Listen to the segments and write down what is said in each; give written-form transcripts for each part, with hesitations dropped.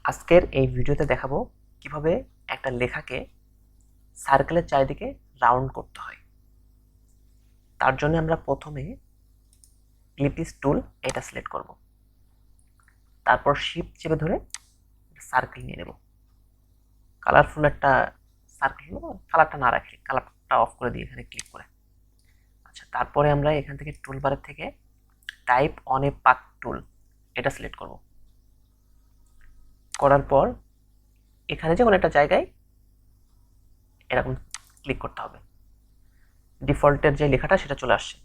আজকের এই ভিডিওতে দেখাবো কিভাবে একটা লেখাকে সার্কেলের চারিদিকে রাউন্ড করতে হয়। তার জন্য আমরা প্রথমে ক্লিপিস টুল এটা সিলেক্ট করব, তারপর শিফট চেপে ধরে সার্কেল নিয়ে নেব। কালারফুল একটা সার্কেল, কালারটা না রাখি, কালারটা অফ করে দিয়ে এখানে ক্লিক করে, আচ্ছা, তারপরে আমরা এখান থেকে টুলবারের থেকে টাইপ অন এ পাথ টুল এটা সিলেক্ট করব। করার পর এখানে যে কোনো একটা জায়গায় এরকম ক্লিক করতে হবে, ডিফল্টের যে লেখাটা সেটা চলে আসছে।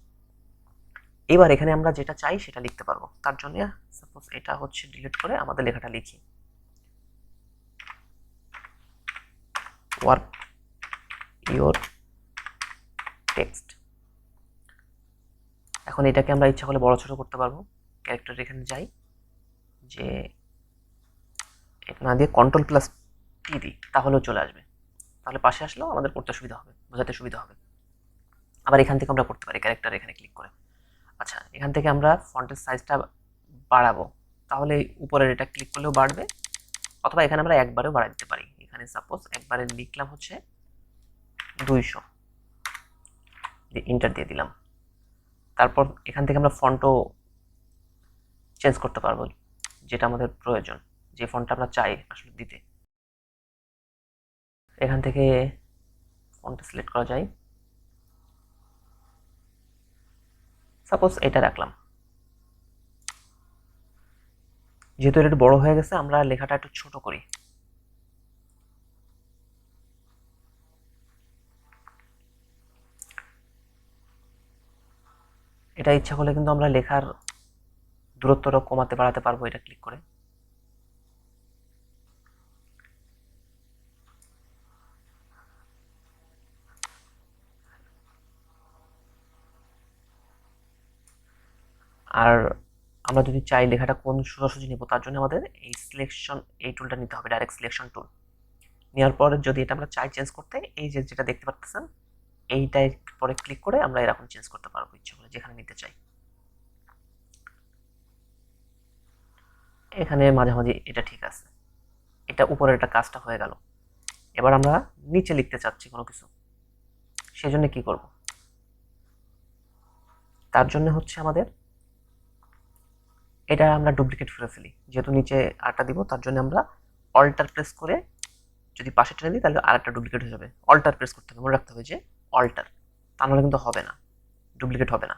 এবার এখানে আমরা যেটা চাই সেটা লিখতে পারবো। তার জন্য সাপোজ এটা হচ্ছে ডিলিট করে আমাদের লেখাটা লিখি, ওয়ার্ক ইওর টেক্সট। এখন এটাকে আমরা ইচ্ছা করলে বড় ছোট করতে পারবো। ক্যারেক্টার এখানে যাই, যে না দিয়ে কন্ট্রোল প্লাস টি দিই, তাহলেও চলে আসবে। তাহলে পাশে আসলেও আমাদের পড়তে সুবিধা হবে, বোঝাতে সুবিধা হবে। আবার এখান থেকে আমরা করতে পারি ক্যারেক্টার এখানে ক্লিক করে। আচ্ছা, এখান থেকে আমরা ফন্টের সাইজটা বাড়াবো, তাহলে উপরের এটা ক্লিক করলেও বাড়বে, অথবা এখানে আমরা একবারেও বাড়াই দিতে পারি। এখানে সাপোজ একবারে লিখলাম হচ্ছে 200, ইন্টার দিয়ে দিলাম। তারপর এখান থেকে আমরা ফন্টও চেঞ্জ করতে পারবো, যেটা আমাদের প্রয়োজন, যে ফন্টটা আমরা চাই আসলে দিতে। এখান থেকে ফন্ট সিলেক্ট করা যায়, সাপোজ এটা রাখলাম। যেহেতু এটা একটু বড় হয়ে গেছে, আমরা লেখাটা একটু ছোট করি। এটা ইচ্ছা করলে কিন্তু আমরা লেখার দূরত্বটা কমাতে বাড়াতে পারবো এটা ক্লিক করে। আর আমরা যদি চাই লেখাটা কোন সোজাসুজি নেবো, তার জন্য আমাদের এই সিলেকশন, এই টুলটা নিতে হবে, ডাইরেক্ট সিলেকশন টুল। নেওয়ার পরে যদি এটা আমরা চাই চেঞ্জ করতে, এই যে যেটা দেখতে পাচ্ছেন এইটাই পরে ক্লিক করে আমরা এরকম চেঞ্জ করতে পারবো ইচ্ছা করে যেখানে নিতে চাই। এখানে মাঝামাঝি এটা ঠিক আছে, এটা উপরের একটা কাজটা হয়ে গেল। এবার আমরা নিচে লিখতে চাচ্ছি কোনো কিছু, সেজন্য কি করব? তার জন্য হচ্ছে আমাদের এটা আমরা ডুপ্লিকেট করে ফেলি, যেহেতু নিচে আরেকটা দিব, তার জন্য আমরা অল্টার প্রেস করে যদি পাশে টেনে দিই তাহলে আরেকটা ডুপ্লিকেট হয়ে যাবে। অল্টার প্রেস করতে হবে, মনে রাখতে হবে যে অল্টার, তা নাহলে কিন্তু হবে না, ডুপ্লিকেট হবে না।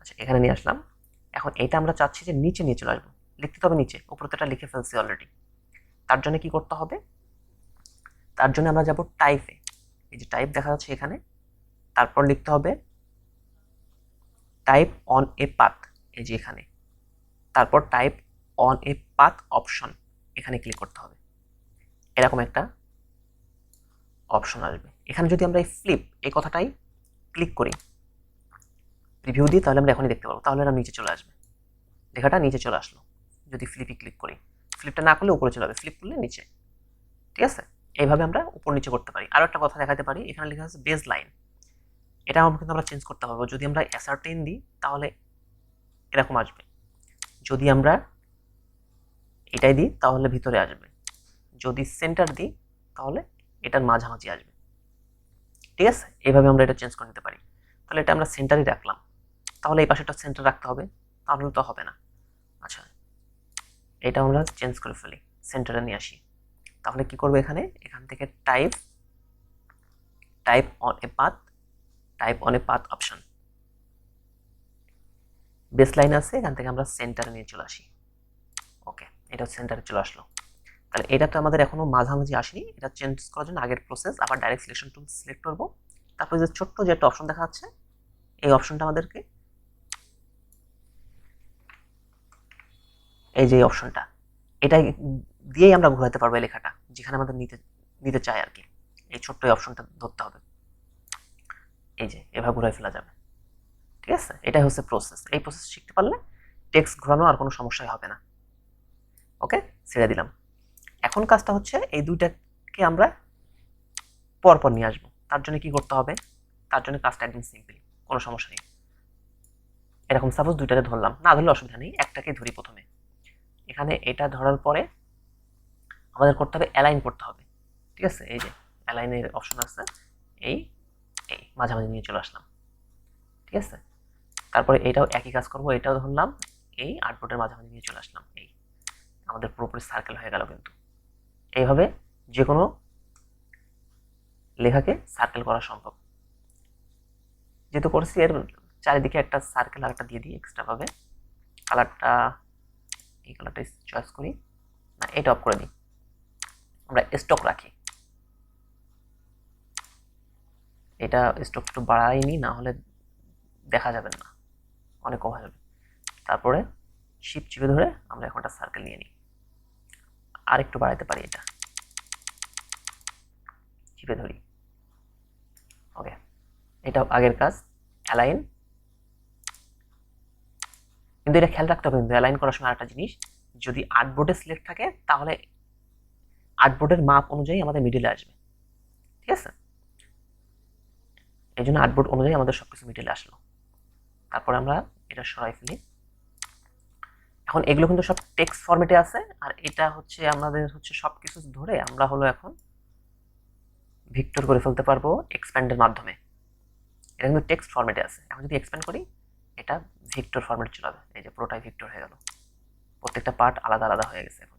আচ্ছা, এখানে নিয়ে আসলাম। এখন এটা আমরা চাচ্ছি যে নিচে নিয়ে চলে আসবো, লিখতে হবে নিচে, উপরে তো এটা লিখে ফেলছি অলরেডি। তার জন্য কি করতে হবে? তার জন্য আমরা যাব টাইপে, এই যে টাইপ দেখা যাচ্ছে এখানে, তারপর লিখতে হবে টাইপ অন এ পাথ, এই যে এখানে, তারপর type on a path option, এখানে ক্লিক করতে হবে। এরকম একটা অপশন আসবে। এখানে যদি আমরা এই ফ্লিপ এই কথাটাই ক্লিক করি, প্রিভিউ দিই, তাহলে আমরা এখনই দেখতে পাবো, তাহলে আমরা নিচে চলে আসবে, লেখাটা নিচে চলে আসলো। যদি ফ্লিপে ক্লিক করি, ফ্লিপটা না করলে উপরে চলে যাবে, ফ্লিপ করলে নিচে। ঠিক আছে, এইভাবে আমরা উপর নিচে করতে পারি। আরো একটা কথা দেখাতে পারি, এখানে লেখা আছে বেস লাইন, এটা কিন্তু আমরা চেঞ্জ করতে পারবো। যদি আমরা অ্যাসার্টেন দিই তাহলে এরকম আসবে, যদি আমরা এটাই দিই তাহলে ভিতরে আসবে, যদি সেন্টার দিই তাহলে এটার মাঝামাঝি আসবে। ঠিক আছে, এইভাবে আমরা এটা চেঞ্জ করে নিতে পারি। তাহলে এটা আমরা সেন্টারই রাখলাম, তাহলে এই পাশেটা সেন্টার রাখতে হবে, তাহলে তো হবে না। আচ্ছা, এটা আমরা চেঞ্জ করে ফেলি, সেন্টারে নিয়ে আসি। তাহলে কি করবো? এখান থেকে type on a path, type on a path option, base line আছে, এখান থেকে আমরা সেন্টারে নিয়ে চলে আসি। ওকে, এটা সেন্টারে চলে আসলো। তাহলে এটা তো আমাদের এখনো মাঝামাঝি আসেনি, এটা চেঞ্জ করার জন্য আগের প্রসেস, আবার ডাইরেক্ট সিলেকশন টুল সিলেক্ট করবো। তারপর যে ছোট্ট যে একটা অপশন দেখা যাচ্ছে, এই অপশনটা আমাদেরকে, এই যে অপশনটা, এটা দিয়েই আমরা ঘোরাতে পারবো এই লেখাটা যেখানে আমাদের নিতে নিতে চাই আর কি। এই ছোট্ট অপশনটা ধরতে হবে, এই যে এভাবে ঘুরাই ফেলা যাবে। ঠিক আছে, এটাই হচ্ছে প্রসেস। এই প্রসেস শিখতে পারলে টেক্সট ঘোরানো আর কোনো সমস্যাই হবে না। ওকে, ছেড়ে দিলাম। এখন কাজটা হচ্ছে এই দুইটাকে আমরা পরপর নিয়ে আসবো। তার জন্য কি করতে হবে? তার জন্য কাজটা একদম সিম্পল, কোনো সমস্যা নেই। এরকম সাপোজ দুইটাকে ধরলাম, না ধরলে অসুবিধা নেই, একটাকে ধরি প্রথমে। এখানে এটা ধরার পরে আমাদের করতে হবে অ্যালাইন করতে হবে, ঠিক আছে? এই যে অ্যালাইনের অপশন আছে, এই এই মাঝামাঝি নিয়ে চলে আসলাম, ঠিক আছে? তারপরে এটাও একই কাজ করব, এটাও ধরলাম, এই আর্টবোর্ডের মাঝামাঝি নিয়ে চলে আসলাম, এই আমাদের পুরোপুরি সার্কেল হয়ে গেল। কিন্তু এইভাবে যে কোনো লেখাকে সার্কেল করা সম্ভব। যেহেতু করছি এর চারিদিকে একটা সার্কেল আর একটা দিয়ে দিই এক্সট্রা ভাবে। কালারটা এই কালারটা চয়েস করি না, এটা অফ করে দিই, আমরা স্টক রাখি। এটা স্টক একটু বাড়াইনি, না হলে দেখা যাবে না, অনেক কম হয়ে যাবে। তারপরে শিফট চিপে ধরে আমরা এখন একটা সার্কেল নিয়ে নিই, আর একটু বাড়াইতে পারি, এটা চিপে ধরি। ওকে, এটা আগের কাজ, অ্যালাইন। কিন্তু এটা খেয়াল রাখতে হবে, কিন্তু অ্যালাইন করার সময় একটা জিনিস, যদি আর্টবোর্ডে সিলেক্ট থাকে তাহলে আর্টবোর্ডের মাপ অনুযায়ী আমাদের মিডিলে আসবে, ঠিক আছে? এই জন্য আর্টবোর্ড অনুযায়ী আমাদের সবকিছু মিডিলে আসলো। তারপরে আমরা এটা সরাই ফেলি। এখন এগুলো কিন্তু সব টেক্সট ফরম্যাটে আছে, আর এটা হচ্ছে আমাদের হচ্ছে সবকিছু ধরে আমরা হলো এখন ভিক্টর করে ফেলতে পারবো এক্সপ্যান্ডের মাধ্যমে। এটা কিন্তু টেক্সট ফরম্যাটে আছে, এখন যদি এক্সপ্যান্ড করি এটা ভিক্টর ফরম্যাট চলে যাবে। এই যে পুরোটাই ভিক্টর হয়ে গেল, প্রত্যেকটা পার্ট আলাদা আলাদা হয়ে গেছে। এখন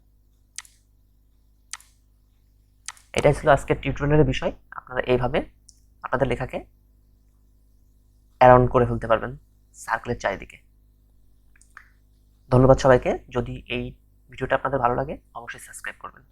এটাই ছিল আজকের টিউটোরিয়ালের বিষয়। আপনারা এইভাবে আপনাদের লেখাকে অ্যারাউন্ড করে ফেলতে পারবেন সার্কেলের চারিদিকে। ধন্যবাদ সবাইকে। যদি এই ভিডিওটা আপনাদের ভালো লাগে অবশ্যই সাবস্ক্রাইব করবেন।